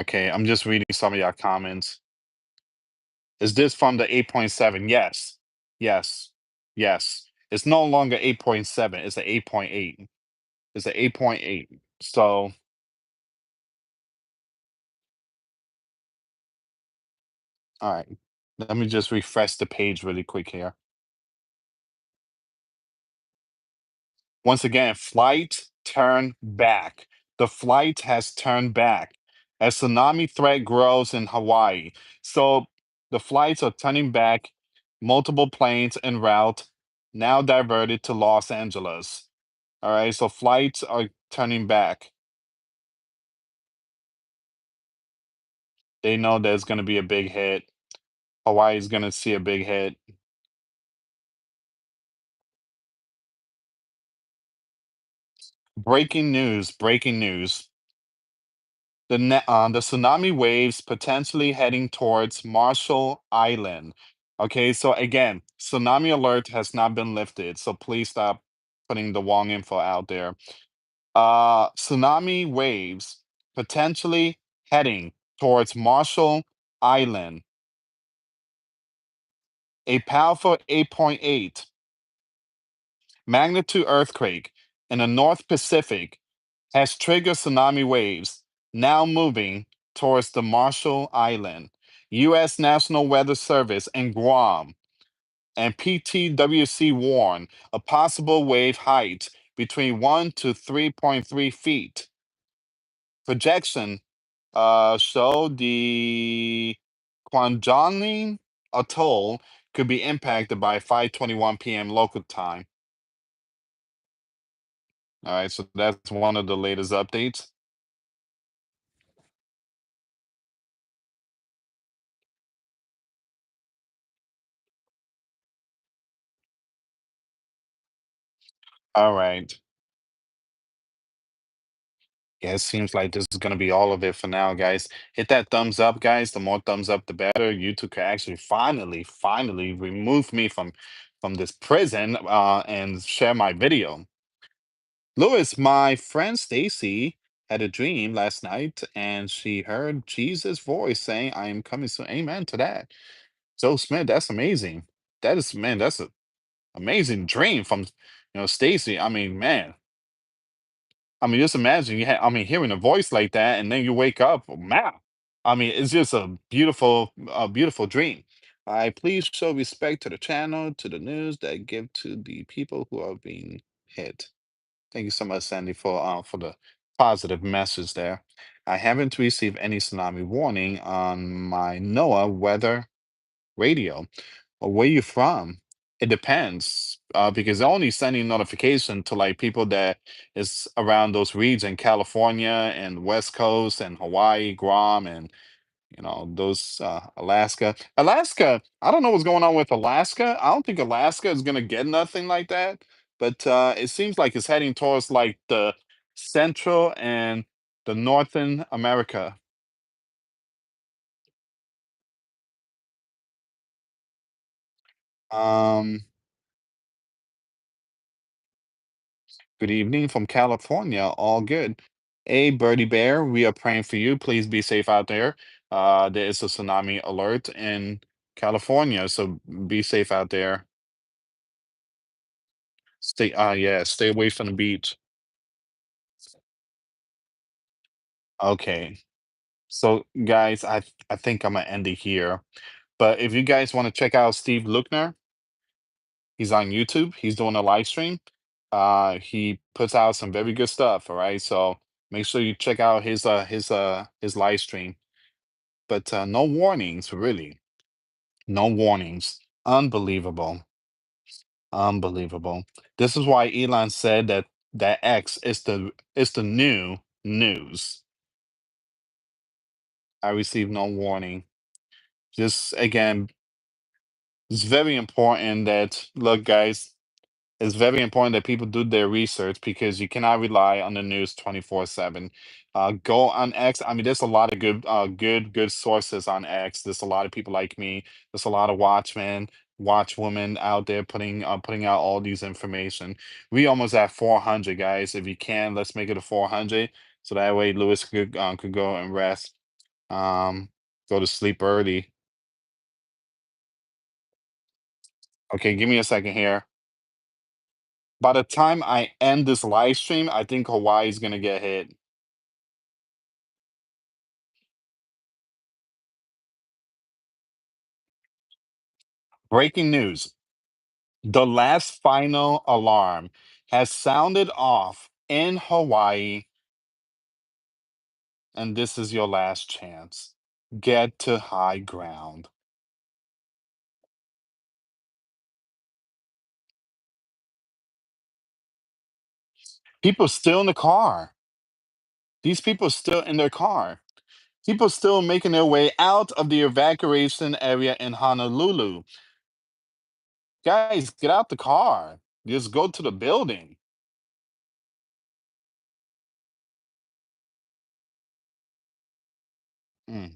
Okay, I'm just reading some of your comments. Is this from the 8.7? Yes. Yes. Yes. It's no longer 8.7. It's an 8.8. It's an 8.8. So, all right. Let me just refresh the page really quick here. Once again, flight turn back. The flight has turned back as tsunami threat grows in Hawaii. So the flights are turning back, multiple planes en route now diverted to Los Angeles. All right, so flights are turning back. They know there's going to be a big hit. Hawaii is going to see a big hit. Breaking news, breaking news. The tsunami waves potentially heading towards Marshall Island. Okay, so again, tsunami alert has not been lifted, so please stop putting the wrong info out there. Tsunami waves potentially heading towards Marshall Island. A powerful 8.8 magnitude earthquake in the North Pacific has triggered tsunami waves, now moving towards the Marshall Island. U.S. National Weather Service and Guam and PTWC warn a possible wave height between 1 to 3.3 feet. Projection show the Kwajalein Atoll could be impacted by 5:21 p.m. local time. All right, so that's one of the latest updates. All right. Yeah, it seems like this is going to be all of it for now, guys. Hit that thumbs up, guys. The more thumbs up, the better. YouTube can actually finally remove me from this prison and share my video. Louis, my friend Stacy had a dream last night and she heard Jesus' voice saying, I am coming soon. Amen to that. Joe Smith, that's amazing. That is, man, that's an amazing dream from, Stacy. I mean, man, I mean, just imagine I mean, hearing a voice like that and then you wake up, man. I mean, it's just a beautiful dream. I please show respect to the channel, to the news that give to the people who are being hit. Thank you so much, Sandy, for the positive message there. I haven't received any tsunami warning on my NOAA weather radio. Where you from? It depends, because they're only sending notification to like people that is around those regions, California and West Coast and Hawaii, Guam, and those Alaska. Alaska, I don't know what's going on with Alaska. I don't think Alaska is gonna get nothing like that, but it seems like it's heading towards like the central and the northern America. Um, Good evening from California. All good. Hey, Birdie Bear, we are praying for you. Please be safe out there. There is a tsunami alert in California, so be safe out there. Yeah, stay away from the beach. Okay. So, guys, I think I'm gonna end it here. But if you guys want to check out Steve Luckner, he's on YouTube. He's doing a live stream. He puts out some very good stuff. All right, so make sure you check out his live stream. But no warnings, really. No warnings. Unbelievable. Unbelievable. This is why Elon said that X is the new news. I received no warning. Just again, it's very important that look, guys. It's very important that people do their research because you cannot rely on the news 24/7. Go on X. I mean, there's a lot of good sources on X. There's a lot of people like me. There's a lot of watchmen, watchwomen out there putting out all these information. We almost at 400 guys. If you can, let's make it a 400 so that way Lewis could go and rest. Um, Go to sleep early. Okay, give me a second here. By the time I end this live stream, I think Hawaii is gonna get hit. Breaking news. The last final alarm has sounded off in Hawaii, and this is your last chance. Get to high ground. People still in the car. These people still in their car. People still making their way out of the evacuation area in Honolulu. Guys, get out the car. Just go to the building. Mm.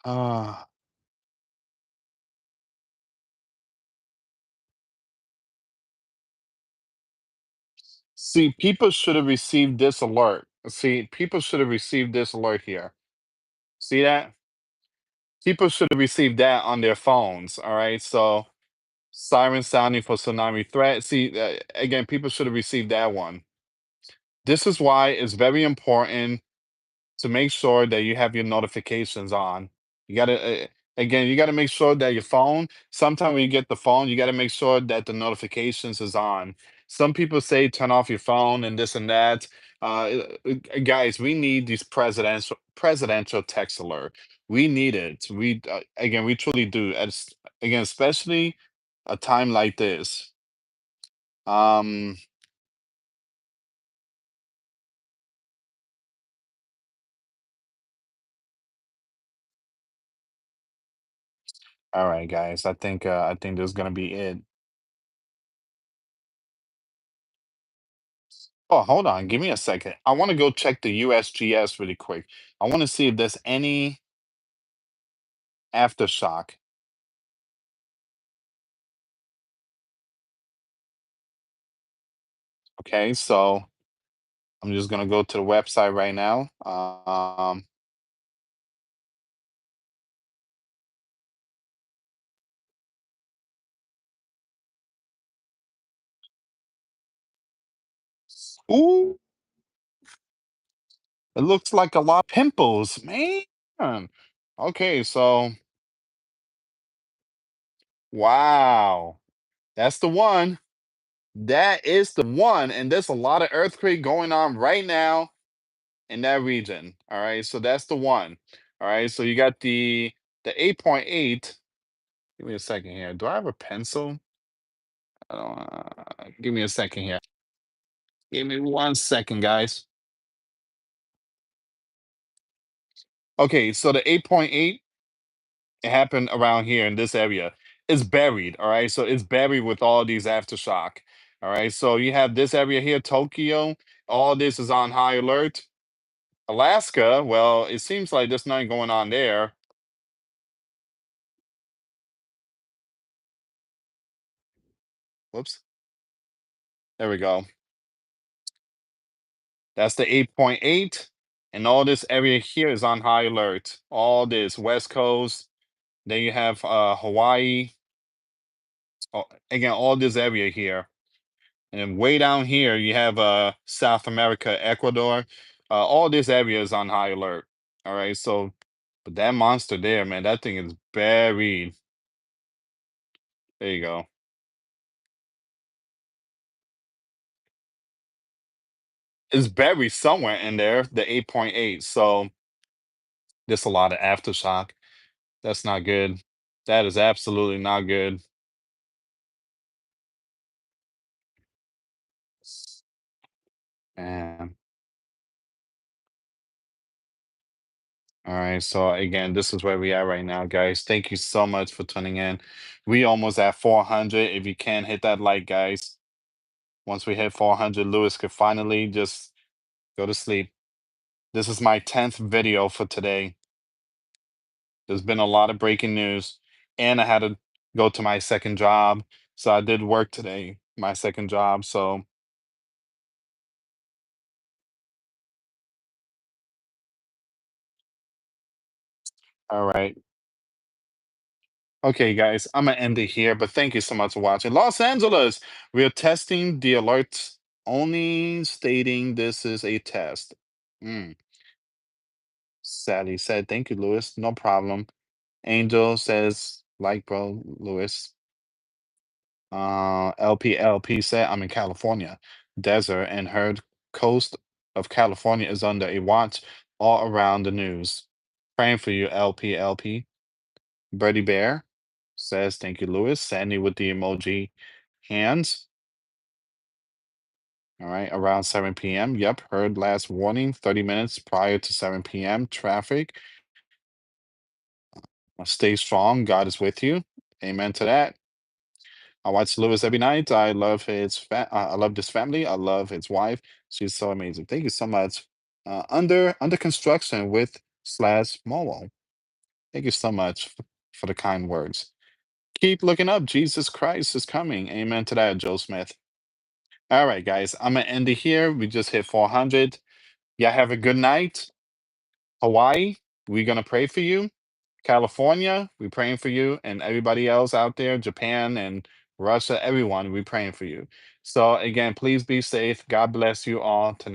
Uh, See, people should have received this alert. See, people should have received this alert here. See that? People should receive that on their phones. All right. So siren sounding for tsunami threat. See, again, people should have received that one. This is why it's very important to make sure that you have your notifications on. You gotta again, you gotta make sure that your phone. Sometime when you get the phone, you gotta make sure that the notifications is on. Some people say turn off your phone and this and that. Guys, we need these presidential text alert. We need it. We again, we truly do. Again, especially a time like this. Um, all right, guys. I think this is gonna be it. Oh, hold on. Give me a second. I want to go check the USGS really quick. I want to see if there's any aftershock. Okay, so I'm just gonna go to the website right now. Ooh, it looks like a lot of pimples, man. Okay, so wow, that's the one. That is the one, and there's a lot of earthquake going on right now in that region. All right, so that's the one. All right, so you got the 8.8. Give me a second here. Do I have a pencil? I don't, give me a second here. Give me 1 second, guys. Okay, so the 8.8, it happened around here in this area. It's buried, all right? So it's buried with all these aftershock. All right. So you have this area here, Tokyo. All this is on high alert. Alaska, well, it seems like there's nothing going on there. Whoops. There we go. That's the 8.8. And all this area here is on high alert. All this West Coast. Then you have Hawaii. Again, all this area here. And then way down here, you have South America, Ecuador. All this area is on high alert. All right. So, but that monster there, man, that thing is buried. There you go. It's buried somewhere in there, the 8.8. So, there's a lot of aftershock. That's not good. That is absolutely not good. And all right, so again, this is where we are right now, guys. Thank you so much for tuning in. We almost at 400. If you can hit that like, guys. Once we hit 400, Lewis could finally just go to sleep. This is my 10th video for today. There's been a lot of breaking news, and I had to go to my second job. So I did work today, my second job. So, all right. Okay, guys, I'm gonna end it here, but thank you so much for watching. Los Angeles, we are testing the alerts, only stating this is a test. Mm. Sally said, thank you, Lewis. No problem. Angel says, like, bro, Lewis. LPLP said, I'm in California, desert, and heard coast of California is under a watch all around the news. Praying for you, LPLP. Birdie Bear says, thank you, Lewis. Sandy with the emoji hands. All right, around 7 p.m. Yep, heard last warning 30 minutes prior to 7 p.m. Traffic. Stay strong. God is with you. Amen to that. I watch Lewis every night. I love I love this family. I love his wife. She's so amazing. Thank you so much. Under construction with slash Momo. Thank you so much for the kind words. Keep looking up. Jesus Christ is coming. Amen to that, Joe Smith. All right, guys. I'm gonna end it here. We just hit 400. Yeah, have a good night. Hawaii, we're gonna pray for you. California, we're praying for you, and everybody else out there, Japan and Russia, everyone, we're praying for you. So again, please be safe. God bless you all tonight.